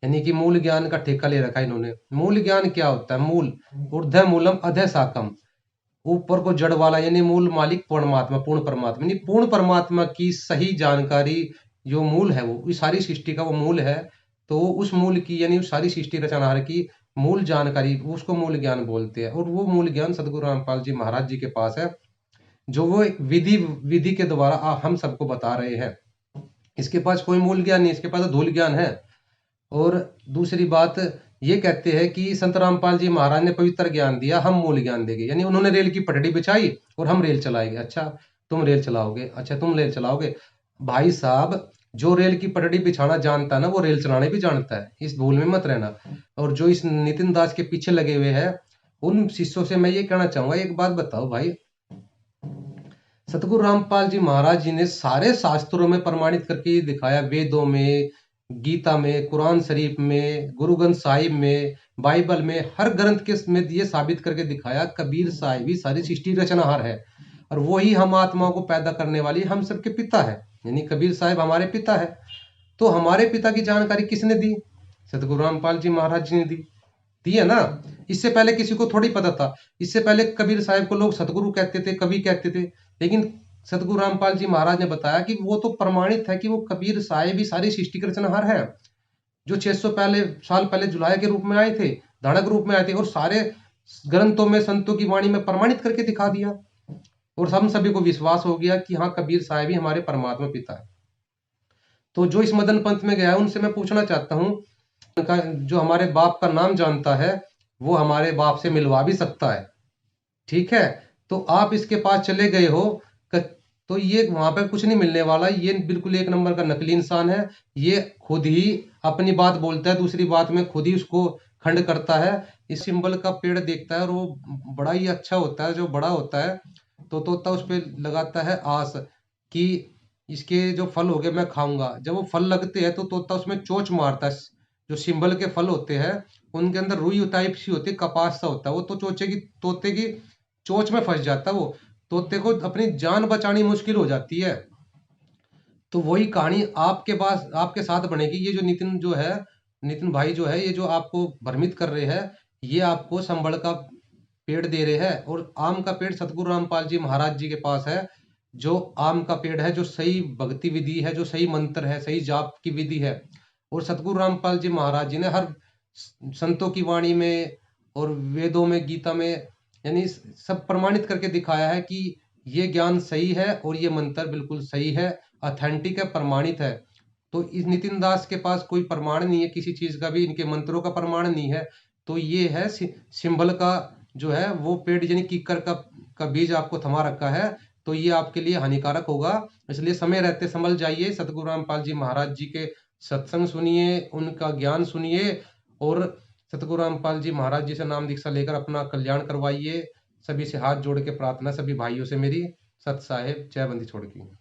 यानी कि मूल ज्ञान का ठेका ले रखा है इन्होंने। मूल ज्ञान क्या होता है? मूल ऊर्ध्व मूलम अधः शाकम, ऊपर को जड़ वाला, यानी मूल मालिक परमात्मा, पूर्ण परमात्मा, यानी पूर्ण परमात्मा की सही जानकारी जो मूल है, वो इस सारी सृष्टि का वो मूल है। तो उस मूल की यानी उस सारी सृष्टि रचनाहार की मूल जानकारी, उसको मूल ज्ञान बोलते हैं। और वो मूल ज्ञान सदगुरु रामपाल जी महाराज जी के पास है, जो वो एक विधि के द्वारा हम सबको बता रहे हैं। इसके पास कोई मूल ज्ञान नहीं, इसके पास तो धूल ज्ञान है। और दूसरी बात ये कहते हैं कि संत रामपाल जी महाराज ने पवित्र ज्ञान दिया, हम मूल ज्ञान देंगे। यानी उन्होंने रेल की पटड़ी बिछाई और हम रेल चलाएंगे। अच्छा तुम रेल चलाओगे, अच्छा तुम रेल चलाओगे। भाई साहब, जो रेल की पटड़ी बिछाना जानता है ना, वो रेल चलाने भी जानता है, इस भूल में मत रहना। और जो इस नितिन दास के पीछे लगे हुए हैं, उन शिष्यों से मैं ये कहना चाहूंगा, एक बात बताओ भाई, सतगुरु रामपाल जी महाराज जी ने सारे शास्त्रों में प्रमाणित करके दिखाया, वेदों में, गीता में, कुरान शरीफ में, गुरु ग्रंथ साहिब में, बाइबल में, हर ग्रंथ के में ये साबित करके दिखाया कबीर साहिब ही सारी सृष्टि रचनाहार है, और वो ही हम आत्माओं को पैदा करने वाली हम सबके पिता है। यानी कबीर साहिब हमारे पिता है। तो हमारे पिता की जानकारी किसने दी? सतगुरु रामपाल जी महाराज जी ने दी है ना। इससे पहले किसी को थोड़ी पता था। इससे पहले कबीर साहिब को लोग सतगुरु कहते थे, कवि कहते थे, लेकिन सतगुरु रामपाल जी महाराज ने बताया कि वो तो प्रमाणित है कि वो कबीर साहिब ही सारी सृष्टि के रचनाहार है, जो 600 साल पहले जुलाया के रूप में आए थे, धाड़क रूप में आए थे, और सारे ग्रंथों में, संतों की वाणी में प्रमाणित करके दिखा दिया। और हम सभी को विश्वास हो गया कि हाँ, कबीर साहिब ही हमारे परमात्मा पिता है। तो जो इस मदन पंथ में गया है, उनसे मैं पूछना चाहता हूँ, जो हमारे बाप का नाम जानता है वो हमारे बाप से मिलवा भी सकता है, ठीक है। तो आप इसके पास चले गए हो, तो ये वहां पर कुछ नहीं मिलने वाला। ये बिल्कुल एक नंबर का नकली इंसान है। ये खुद ही अपनी बात बोलता है, दूसरी बात में खुद ही उसको खंड करता है। इस सिंबल का पेड़ देखता है और वो बड़ा ही अच्छा होता है, जो बड़ा होता है तो तोता उस पर लगाता है आस कि इसके जो फल हो गए मैं खाऊंगा। जब वो फल लगते हैं तो तोता उसमें चोंच मारता है। जो सिंबल के फल होते हैं उनके अंदर रुई टाइप सी होती है, कपास सा होता है, वो तो तोते की चोंच में फंस जाता है। वो तोते को अपनी जान बचानी मुश्किल हो जाती है। तो वही कहानी आपके पास, आपके साथ बनेगी। ये जो नितिन भाई जो है, ये जो आपको भ्रमित कर रहे हैं, ये आपको संबल का पेड़ दे रहे हैं, और आम का पेड़ सतगुरु रामपाल जी महाराज जी के पास है, जो आम का पेड़ है, जो सही भक्ति विधि है, जो सही मंत्र है, सही जाप की विधि है। और सतगुरु रामपाल जी महाराज जी ने हर संतों की वाणी में और वेदों में, गीता में, यानी सब प्रमाणित करके दिखाया है कि ये ज्ञान सही है और ये मंत्र बिल्कुल सही है, ऑथेंटिक है, प्रमाणित है। तो इस नितिन दास के पास कोई प्रमाण नहीं है किसी चीज का भी, इनके मंत्रों का प्रमाण नहीं है। तो ये है सिंबल का जो है वो पेड़, यानी कीकर का बीज आपको थमा रखा है, तो ये आपके लिए हानिकारक होगा। इसलिए समय रहते संभल जाइए, सतगुरु रामपाल जी महाराज जी के सत्संग सुनिए, उनका ज्ञान सुनिए और सतगुरु रामपाल जी महाराज जी से नाम दीक्षा लेकर अपना कल्याण करवाइए। सभी से हाथ जोड़ के प्रार्थना, सभी भाइयों से मेरी। सत साहेब, जय बंदी छोड़ की।